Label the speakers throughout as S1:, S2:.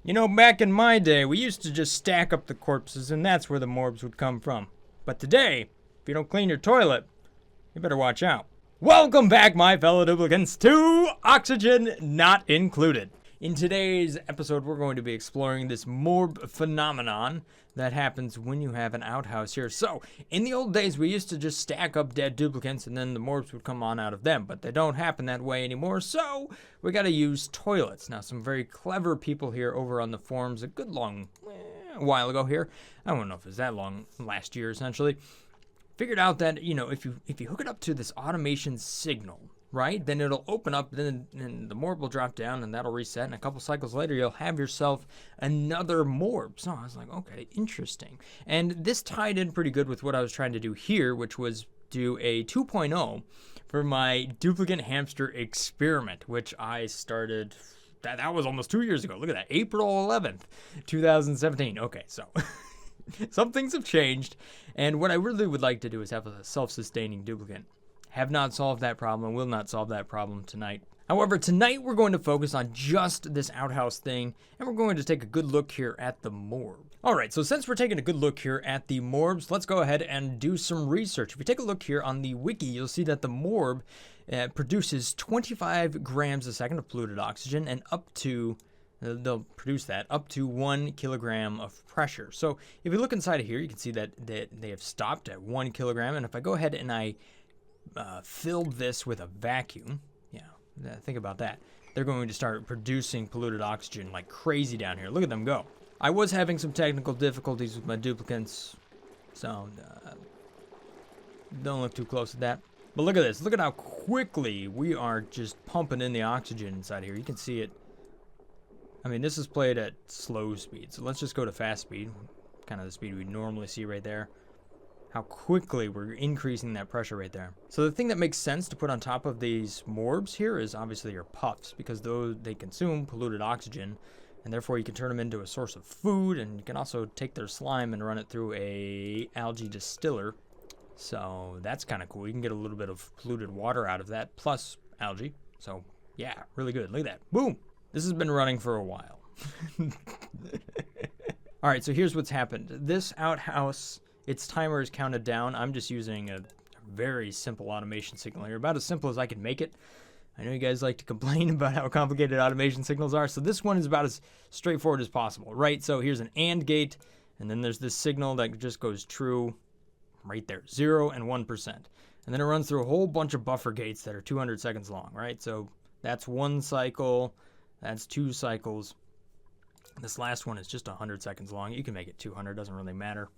S1: You know, back in my day, we used to just stack up the corpses, and that's where the morbs would come from. But today, if you don't clean your toilet, you better watch out. Welcome back, my fellow duplicants, to Oxygen Not Included. In today's episode, we're going to be exploring this morb phenomenon that happens when you have an outhouse here. So, in the old days, we used to just stack up dead duplicants and then the morbs would come on out of them, but they don't happen that way anymore, so we gotta use toilets. Now, some very clever people here over on the forums a good long while ago here, I don't know if it was that long, last year essentially, figured out that, you know, if you hook it up to this automation signal, right, then it'll open up, then the morb will drop down and that'll reset, and a couple cycles later you'll have yourself another morb. So I was like, okay, interesting. And this tied in pretty good with what I was trying to do here, which was do a 2.0 for my duplicant hamster experiment, which I started, that was almost 2 years ago. Look at that, April 11th, 2017. Okay, so some things have changed, and what I really would like to do is have a self-sustaining duplicant. Have not solved that problem and will not solve that problem tonight. However, tonight we're going to focus on just this outhouse thing, and we're going to take a good look here at the morb. Alright, so since we're taking a good look here at the morbs, let's go ahead and do some research. If we take a look here on the wiki, you'll see that the morb produces 25 grams a second of polluted oxygen, and up to they'll produce that up to 1 kilogram of pressure. So if you look inside of here, you can see that they have stopped at 1 kilogram, and if I go ahead and I filled this with a vacuum, think about that, they're going to start producing polluted oxygen like crazy down here. Look at them go. I was having some technical difficulties with my duplicants, so don't look too close at that. But look at this. Look at how quickly we are just pumping in the oxygen inside here. You can see it. I mean, this is played at slow speed, so let's just go to fast speed, kind of the speed we normally see right there. How quickly we're increasing that pressure right there. So the thing that makes sense to put on top of these morbs here is obviously your puffs, because they consume polluted oxygen, and therefore you can turn them into a source of food, and you can also take their slime and run it through a algae distiller. So that's kind of cool. You can get a little bit of polluted water out of that, plus algae. So yeah, really good. Look at that. Boom! This has been running for a while. All right, so here's what's happened. This outhouse, its timer is counted down. I'm just using a very simple automation signal here, about as simple as I can make it. I know you guys like to complain about how complicated automation signals are, so this one is about as straightforward as possible, right? So here's an AND gate, and then there's this signal that just goes true right there, 0 and 1%. And then it runs through a whole bunch of buffer gates that are 200 seconds long, right? So that's 1 cycle, that's 2 cycles. This last one is just 100 seconds long. You can make it 200, doesn't really matter.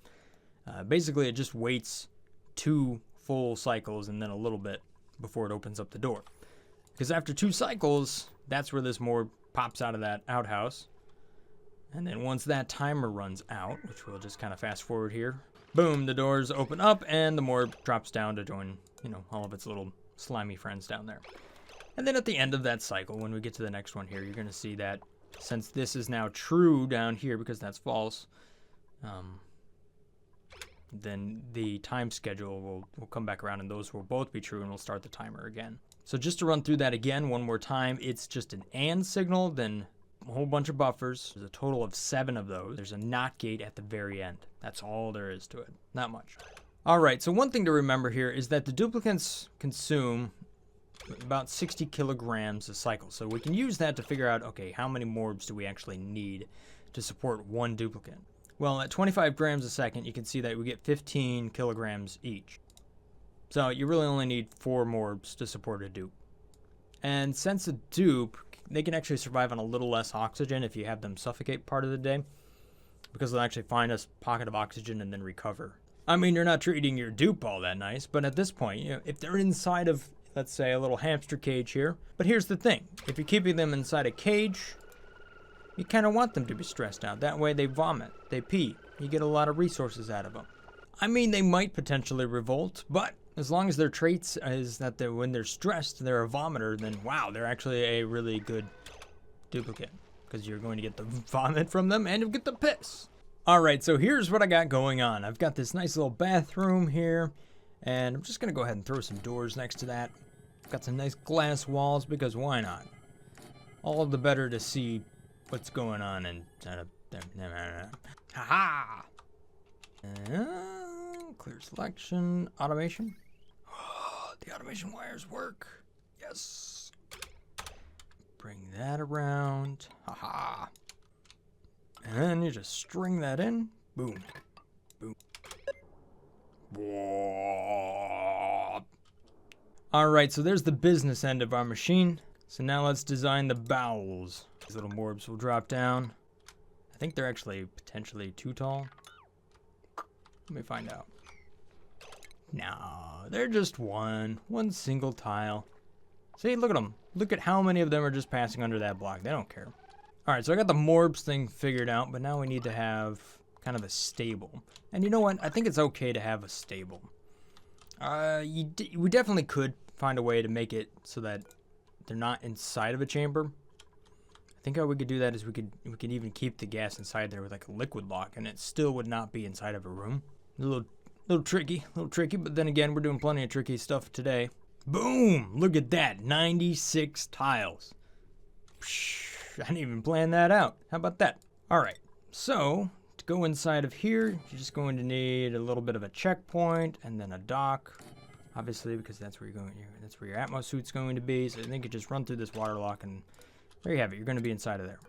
S1: Basically, it just waits 2 full cycles and then a little bit before it opens up the door. Because after 2 cycles, that's where this morb pops out of that outhouse. And then once that timer runs out, which we'll just kind of fast forward here, boom, the doors open up and the morb drops down to join, you know, all of its little slimy friends down there. And then at the end of that cycle, when we get to the next one here, you're going to see that since this is now true down here because that's false, then the time schedule will come back around and those will both be true and we'll start the timer again. So just to run through that again one more time, it's just an AND signal, then a whole bunch of buffers. There's a total of 7 of those. There's a NOT gate at the very end. That's all there is to it. Not much. All right, so one thing to remember here is that the duplicants consume about 60 kilograms a cycle. So we can use that to figure out, okay, how many morbs do we actually need to support one duplicant? Well, at 25 grams a second, you can see that we get 15 kilograms each. So you really only need 4 morbs to support a dupe. And since a dupe, they can actually survive on a little less oxygen if you have them suffocate part of the day, because they'll actually find a pocket of oxygen and then recover. I mean, you're not treating your dupe all that nice, but at this point, you know, if they're inside of, let's say, a little hamster cage here, but here's the thing, if you're keeping them inside a cage, you kind of want them to be stressed out. That way they vomit, they pee, you get a lot of resources out of them. I mean, they might potentially revolt, but as long as their traits is that when they're stressed, they're a vomiter, then wow, they're actually a really good duplicate, because you're going to get the vomit from them and you'll get the piss. Alright, so here's what I got going on. I've got this nice little bathroom here, and I'm just going to go ahead and throw some doors next to that. Got some nice glass walls, because why not? All the better to see what's going on inside of there. Ha-ha! Clear selection, automation. The automation wires work. Yes. Bring that around. Haha. And then you just string that in. Boom. Boom. Alright, so there's the business end of our machine. So now let's design the bowels. These little morbs will drop down. I think they're actually potentially too tall. Let me find out. No, they're just one single tile. See, look at them. Look at how many of them are just passing under that block. They don't care. All right, so I got the Morbs thing figured out, but now we need to have kind of a stable. And you know what? I think it's okay to have a stable. We definitely could find a way to make it so that they're not inside of a chamber. I think how we could do that is we could even keep the gas inside there with like a liquid lock, and it still would not be inside of a room. A little tricky, but then again, we're doing plenty of tricky stuff today. Boom! Look at that, 96 tiles. I didn't even plan that out. How about that? All right, so to go inside of here, you're just going to need a little bit of a checkpoint and then a dock, obviously, because that's where you're going. That's where your Atmos suit's going to be. So I think you just run through this water lock, and there you have it. You're going to be inside of there.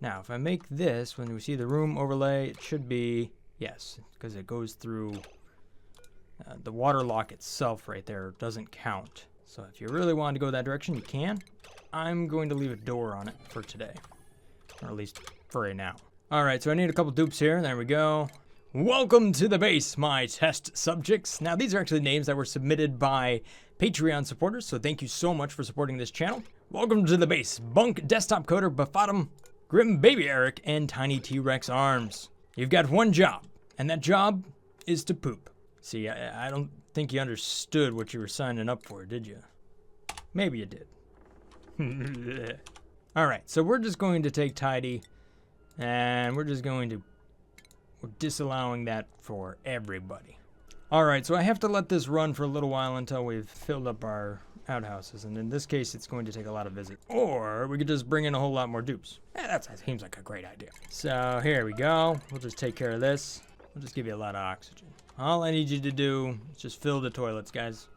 S1: Now, if I make this, when we see the room overlay, it should be yes, because it goes through the water lock itself right there. Doesn't count. So if you really want to go that direction, you can. I'm going to leave a door on it for today, or at least for right now. All right, so I need a couple dupes here. There we go. Welcome to the base, my test subjects. Now, these are actually names that were submitted by Patreon supporters, so thank you so much for supporting this channel. Welcome to the base, Bunk, Desktop Coder, Baffatum, Grim Baby Eric, and Tiny T-Rex Arms. You've got one job, and that job is to poop. See, I don't think you understood what you were signing up for, did you? Maybe you did. All right, so we're just going to take tidy, and we're disallowing that for everybody. All right, so I have to let this run for a little while until we've filled up our outhouses, and in this case, it's going to take a lot of visits. Or we could just bring in a whole lot more dupes. That seems like a great idea. So here we go. We'll just take care of this. We'll just give you a lot of oxygen. All I need you to do is just fill the toilets, guys.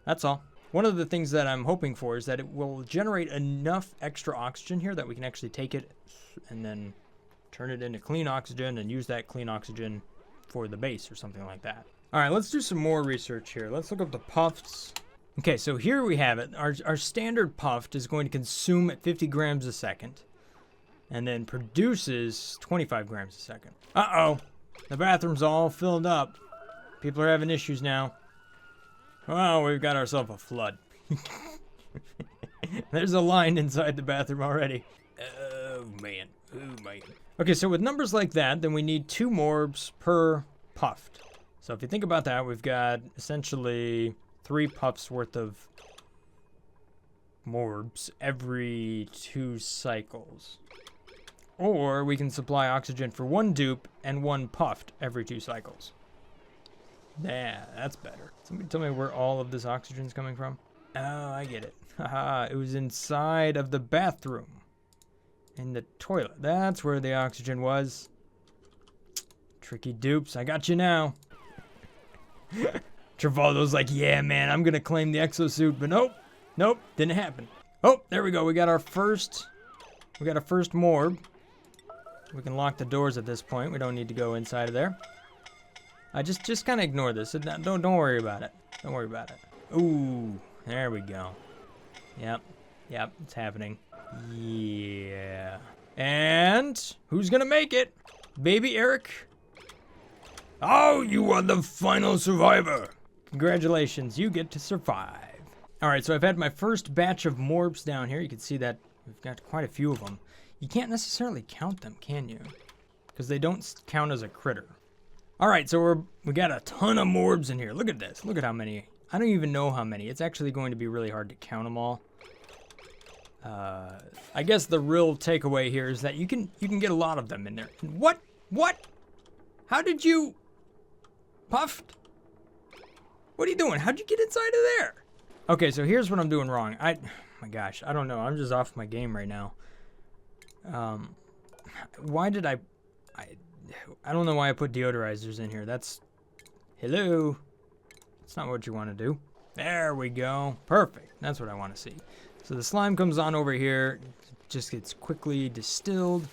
S1: That's all. One of the things that I'm hoping for is that it will generate enough extra oxygen here that we can actually take it and then turn it into clean oxygen and use that clean oxygen for the base or something like that. All right, let's do some more research here. Let's look up the puffs. Okay, so here we have it. Our standard puffed is going to consume at 50 grams a second and then produces 25 grams a second. Uh-oh, the bathroom's all filled up. People are having issues now. Well, we've got ourselves a flood. There's a line inside the bathroom already. Oh, man. Oh, man. Okay, so with numbers like that, then we need 2 morbs per puffed. So if you think about that, we've got essentially 3 puffs worth of morbs every 2 cycles. Or we can supply oxygen for 1 dupe and 1 puffed every 2 cycles. Yeah, that's better. Somebody tell me where all of this oxygen's coming from. Oh, I get it. Haha, it was inside of the bathroom. In the toilet. That's where the oxygen was. Tricky dupes, I got you now. Travolta's like, yeah, man, I'm gonna claim the exosuit, but nope, didn't happen. Oh, there we go. We got a first morb. We can lock the doors at this point. We don't need to go inside of there. Just kind of ignore this. Don't worry about it. Don't worry about it. Ooh, there we go. Yep, it's happening. Yeah. And who's gonna make it? Baby Eric? Oh, you are the final survivor. Congratulations, you get to survive. All right, so I've had my first batch of morbs down here. You can see that we've got quite a few of them. You can't necessarily count them, can you? Because they don't count as a critter. All right, so we got a ton of morbs in here. Look at this. Look at how many. I don't even know how many. It's actually going to be really hard to count them all. I guess the real takeaway here is that you can get a lot of them in there. What? How did you... Puffed? What are you doing? How'd you get inside of there? Okay, so here's what I'm doing wrong. My gosh, I don't know. I'm just off my game right now. Why did I don't know why I put deodorizers in here. Hello. That's not what you want to do. There we go. Perfect. That's what I want to see. So the slime comes on over here, just gets quickly distilled.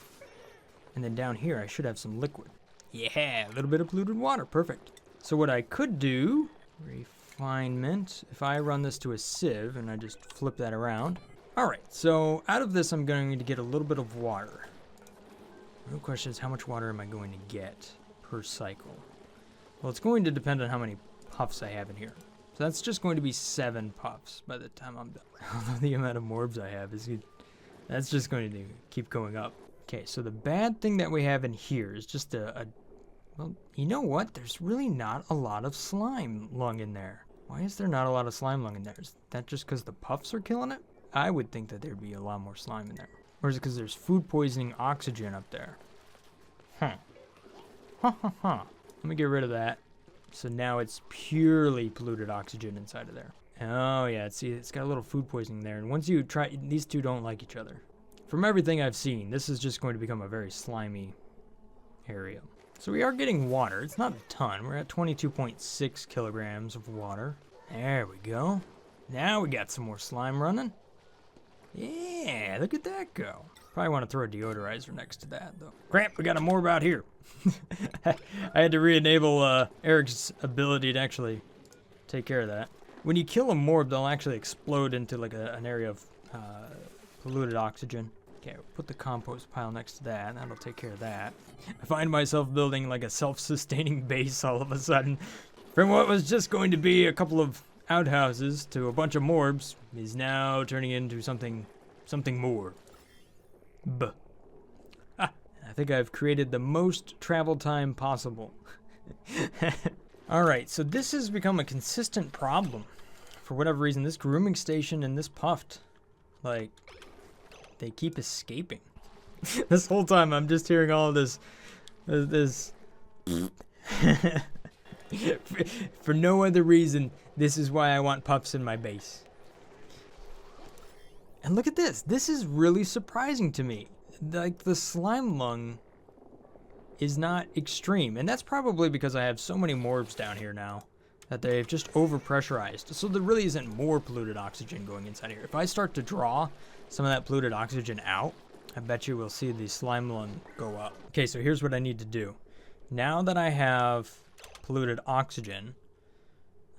S1: And then down here, I should have some liquid. Yeah, a little bit of polluted water. Perfect. So what I could do, refinement, if I run this to a sieve and I just flip that around. All right, so out of this, I'm going to get a little bit of water. The question is, how much water am I going to get per cycle? Well, it's going to depend on how many puffs I have in here. So that's just going to be 7 puffs by the time I'm done. The amount of morbs I have that's just going to keep going up. Okay, so the bad thing that we have in here is just well, you know what? There's really not a lot of slime lung in there. Why is there not a lot of slime lung in there? Is that just because the puffs are killing it? I would think that there'd be a lot more slime in there. Or is it because there's food poisoning oxygen up there? Huh. Let me get rid of that. So now it's purely polluted oxygen inside of there. Oh yeah, see, it's got a little food poisoning there. And once you try, these two don't like each other. From everything I've seen, this is just going to become a very slimy area. So we are getting water. It's not a ton. We're at 22.6 kilograms of water. There we go. Now we got some more slime running. Yeah, look at that go. Probably want to throw a deodorizer next to that, though. Crap, we got a morb out here. I had to re-enable Eric's ability to actually take care of that. When you kill a morb, they'll actually explode into like an area of polluted oxygen. Okay, we'll put the compost pile next to that, and that'll take care of that. I find myself building like a self-sustaining base all of a sudden. From what was just going to be a couple of outhouses to a bunch of morbs is now turning into something more. I think I've created the most travel time possible. Alright, so this has become a consistent problem. For whatever reason, this grooming station and this puffed, like, they keep escaping. This whole time I'm just hearing all of this for no other reason, this is why I want puffs in my base. And look at this. This is really surprising to me. Like, the slime lung is not extreme. And that's probably because I have so many morbs down here now that they've just overpressurized. So there really isn't more polluted oxygen going inside here. If I start to draw some of that polluted oxygen out, I bet you we'll see the slime lung go up. Okay, so here's what I need to do. Now that I have polluted oxygen,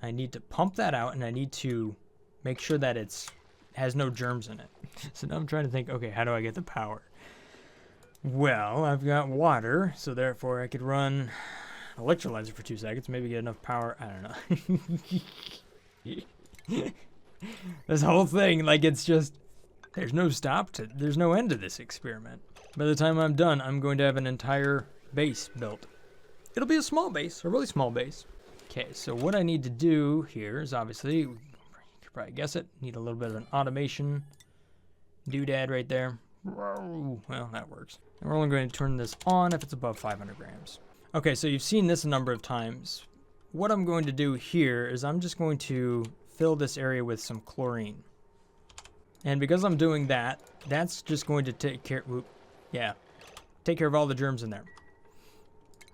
S1: I need to pump that out, and I need to make sure that it has no germs in it. So now I'm trying to think, okay, how do I get the power? Well, I've got water, so therefore I could run an electrolyzer for 2 seconds, maybe get enough power. I don't know. This whole thing, like, it's just, there's no there's no end to this experiment. By the time I'm done, I'm going to have an entire base built. It'll be a small base, a really small base. Okay, so what I need to do here is obviously, you could probably guess it, need a little bit of an automation doodad right there. Well, that works. And we're only going to turn this on if it's above 500 grams. Okay, so you've seen this a number of times. What I'm going to do here is I'm just going to fill this area with some chlorine. And because I'm doing that, that's just going to take care of all the germs in there.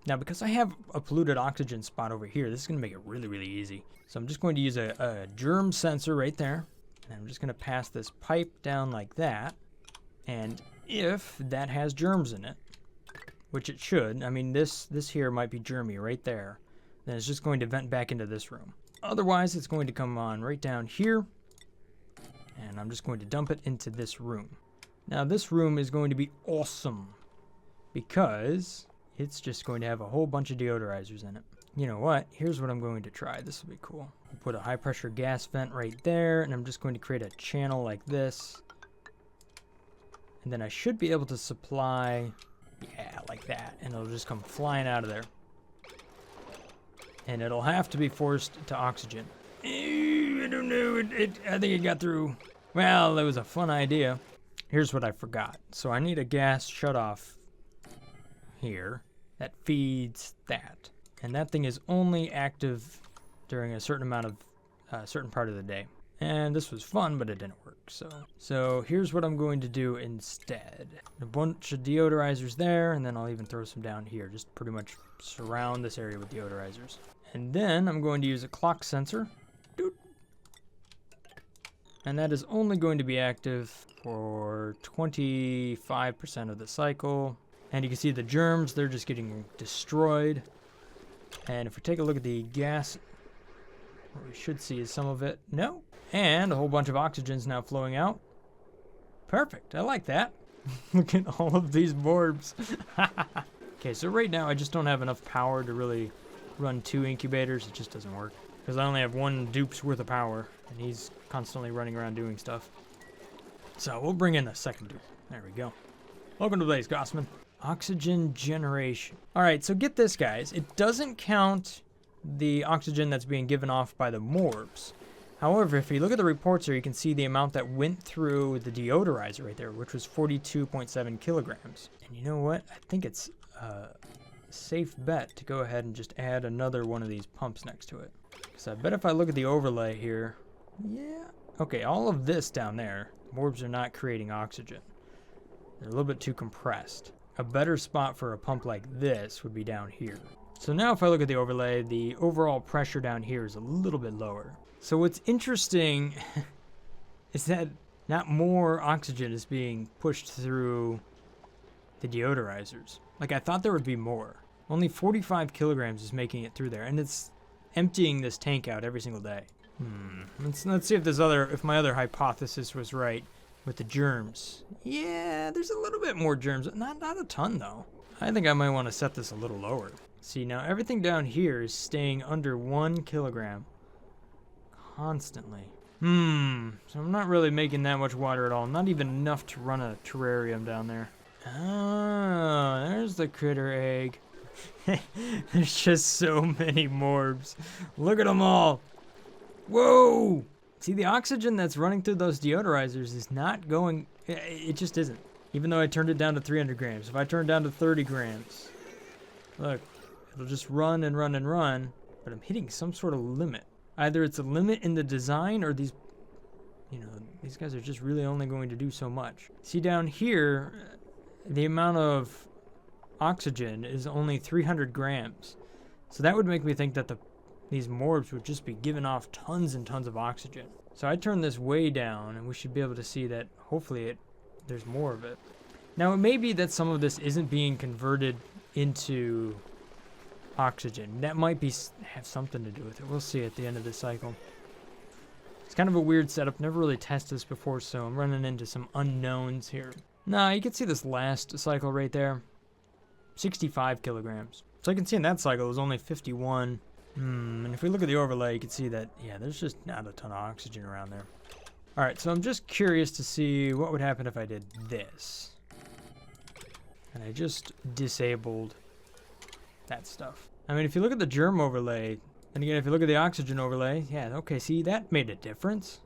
S1: Now, because I have a polluted oxygen spot over here, this is going to make it really, really easy. So I'm just going to use a germ sensor right there. And I'm just going to pass this pipe down like that. And if that has germs in it, which it should, I mean, this here might be germy right there, then it's just going to vent back into this room. Otherwise, it's going to come on right down here. And I'm just going to dump it into this room. Now, this room is going to be awesome because it's just going to have a whole bunch of deodorizers in it. You know what? Here's what I'm going to try. This will be cool. I'll put a high pressure gas vent right there, and I'm just going to create a channel like this. And then I should be able to supply, like that. And it'll just come flying out of there. And it'll have to be forced to oxygen. I don't know. I think it got through. Well, it was a fun idea. Here's what I forgot. So I need a gas shutoff here that feeds that. And that thing is only active during a certain amount of, certain part of the day. And this was fun, but it didn't work. So here's what I'm going to do instead. A bunch of deodorizers there, and then I'll even throw some down here. Just pretty much surround this area with deodorizers. And then I'm going to use a clock sensor. Doot. And that is only going to be active for 25% of the cycle. And you can see the germs, they're just getting destroyed. And if we take a look at the gas, what we should see is some of it. No. And a whole bunch of oxygen's now flowing out. Perfect. I like that. Look at all of these Morbs. Okay, so right now I just don't have enough power to really run 2 incubators. It just doesn't work. Because I only have 1 dupe's worth of power. And he's constantly running around doing stuff. So we'll bring in a second dupe. There we go. Welcome to Blaze Gossman. Oxygen generation. Alright, so get this, guys. It doesn't count the oxygen that's being given off by the Morbs. However, if you look at the reports here, you can see the amount that went through the deodorizer right there, which was 42.7 kilograms. And you know what? I think it's a safe bet to go ahead and just add another one of these pumps next to it. So I bet if I look at the overlay here, yeah. Okay, all of this down there, Morbs are not creating oxygen. They're a little bit too compressed. A better spot for a pump like this would be down here. So now if I look at the overlay, the overall pressure down here is a little bit lower. So what's interesting is that not more oxygen is being pushed through the deodorizers. Like I thought there would be more. Only 45 kilograms is making it through there, and it's emptying this tank out every single day. Let's see if my other hypothesis was right with the germs. Yeah, there's a little bit more germs, not a ton though. I think I might want to set this a little lower. See, now everything down here is staying under 1 kilogram constantly. So I'm not really making that much water at all. Not even enough to run a terrarium down there. Oh, there's the critter egg. There's just so many Morbs. Look at them all. Whoa! See, the oxygen that's running through those deodorizers is not going... It just isn't. Even though I turned it down to 300 grams. If I turn it down to 30 grams... Look, it'll just run and run and run. But I'm hitting some sort of limit. Either it's a limit in the design or these... You know, these guys are just really only going to do so much. See, down here, the amount of oxygen is only 300 grams. So that would make me think that these Morbs would just be giving off tons and tons of oxygen. So I turn this way down, and we should be able to see that hopefully there's more of it. Now, it may be that some of this isn't being converted into oxygen. That might have something to do with it. We'll see at the end of the cycle. It's kind of a weird setup. Never really tested this before, so I'm running into some unknowns here. Nah, you can see this last cycle right there. 65 kilograms. So I can see in that cycle it was only 51. And if we look at the overlay, you can see that, yeah, there's just not a ton of oxygen around there. Alright, so I'm just curious to see what would happen if I did this. And I just disabled that stuff. I mean, if you look at the germ overlay, and again, if you look at the oxygen overlay, yeah, okay, see, that made a difference.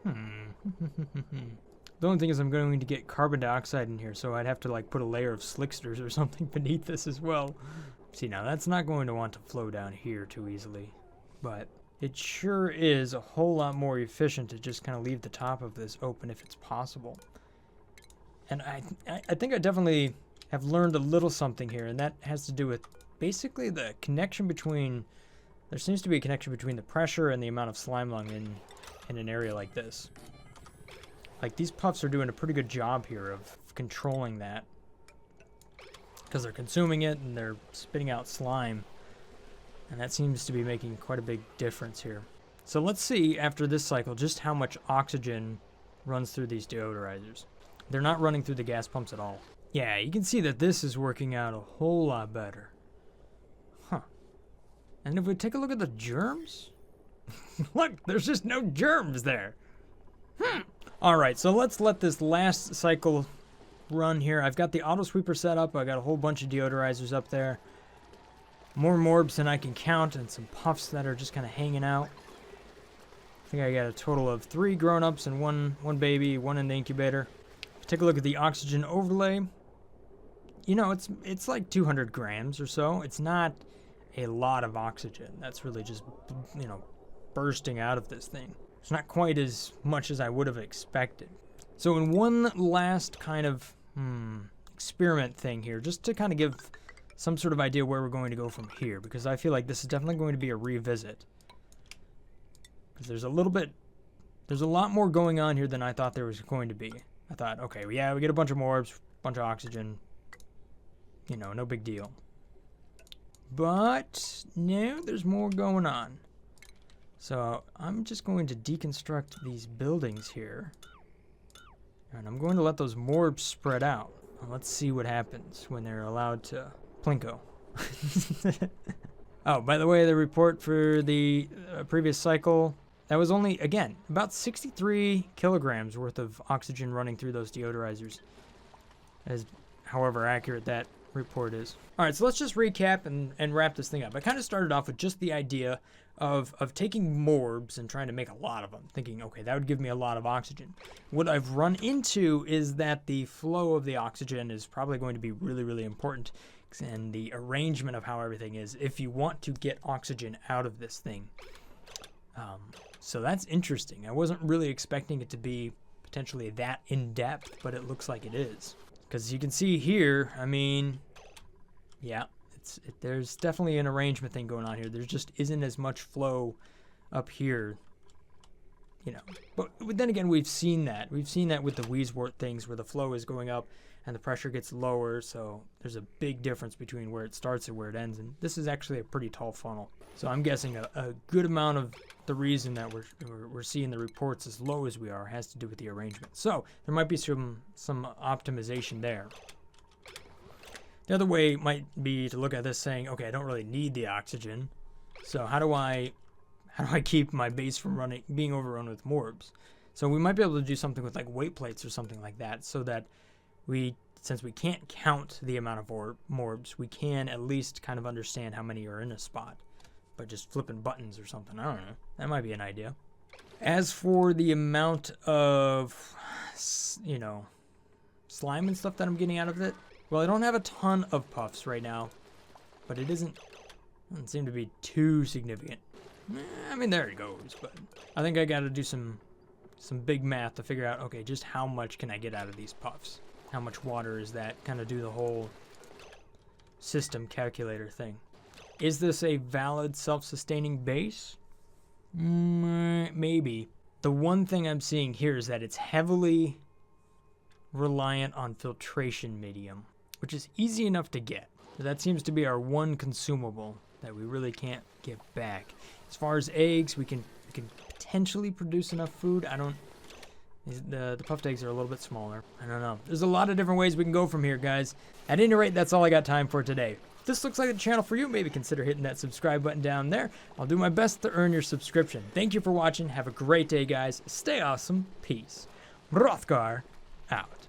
S1: The only thing is I'm going to get carbon dioxide in here, so I'd have to, like, put a layer of slicksters or something beneath this as well. See, now that's not going to want to flow down here too easily, but it sure is a whole lot more efficient to just kind of leave the top of this open if it's possible. And I think I definitely have learned a little something here, and that has to do with basically the connection between, there seems to be a connection between the pressure and the amount of slime lung in an area like this. Like, these puffs are doing a pretty good job here of controlling that, because they're consuming it and they're spitting out slime, and that seems to be making quite a big difference here. So let's see after this cycle just how much oxygen runs through these deodorizers. They're not running through the gas pumps at all. Yeah, you can see that this is working out a whole lot better. And if we take a look at the germs, look, there's just no germs there. Alright, so let's let this last cycle run here. I've got the auto sweeper set up. I got a whole bunch of deodorizers up there. More Morbs than I can count, and some puffs that are just kind of hanging out. I think I got a total of 3 grown-ups and one baby, 1 in the incubator. Take a look at the oxygen overlay. You know, it's like 200 grams or so. It's not a lot of oxygen. That's really just, you know, bursting out of this thing. It's not quite as much as I would have expected. So in one last kind of experiment thing here, just to kind of give some sort of idea where we're going to go from here, because I feel like this is definitely going to be a revisit. Because there's a lot more going on here than I thought there was going to be. I thought, okay, well, yeah, we get a bunch of morbs, bunch of oxygen, you know, no big deal. But no, there's more going on. So I'm just going to deconstruct these buildings here. And I'm going to let those morbs spread out. And let's see what happens when they're allowed to plinko. Oh, by the way, the report for the previous cycle, that was only, again, about 63 kilograms worth of oxygen running through those deodorizers, as however accurate that report is. All right, so let's just recap and wrap this thing up. I kind of started off with just the idea of taking morbs and trying to make a lot of them, thinking, okay, that would give me a lot of oxygen. What I've run into is that the flow of the oxygen is probably going to be really, really important, and the arrangement of how everything is if you want to get oxygen out of this thing. So that's interesting. I wasn't really expecting it to be potentially that in-depth, but it looks like it is. Because you can see here, I mean, yeah, there's definitely an arrangement thing going on here. There just isn't as much flow up here, you know. But then again, we've seen that. We've seen that with the Wheezewort things where the flow is going up and the pressure gets lower. So there's a big difference between where it starts and where it ends. And this is actually a pretty tall funnel. So I'm guessing a good amount of the reason that we're seeing the reports as low as we are has to do with the arrangement. So there might be some optimization there. The other way might be to look at this saying, okay, I don't really need the oxygen. So how do I keep my base from being overrun with morbs? So we might be able to do something with like weight plates or something like that, so that since we can't count the amount of morbs, we can at least kind of understand how many are in a spot by just flipping buttons or something. I don't know. That might be an idea. As for the amount of, you know, slime and stuff that I'm getting out of it, well, I don't have a ton of puffs right now, but it doesn't seem to be too significant. I mean, there it goes, but I think I got to do some big math to figure out, okay, just how much can I get out of these puffs? How much water is that? Kind of do the whole system calculator thing. Is this a valid self-sustaining base? Maybe. The one thing I'm seeing here is that it's heavily reliant on filtration medium, which is easy enough to get. So that seems to be our one consumable that we really can't get back. As far as eggs, we can potentially produce enough food. The puffed eggs are a little bit smaller. I don't know. There's a lot of different ways we can go from here, guys. At any rate, that's all I got time for today. If this looks like a channel for you, maybe consider hitting that subscribe button down there. I'll do my best to earn your subscription. Thank you for watching. Have a great day, guys. Stay awesome. Peace. Brothgar out.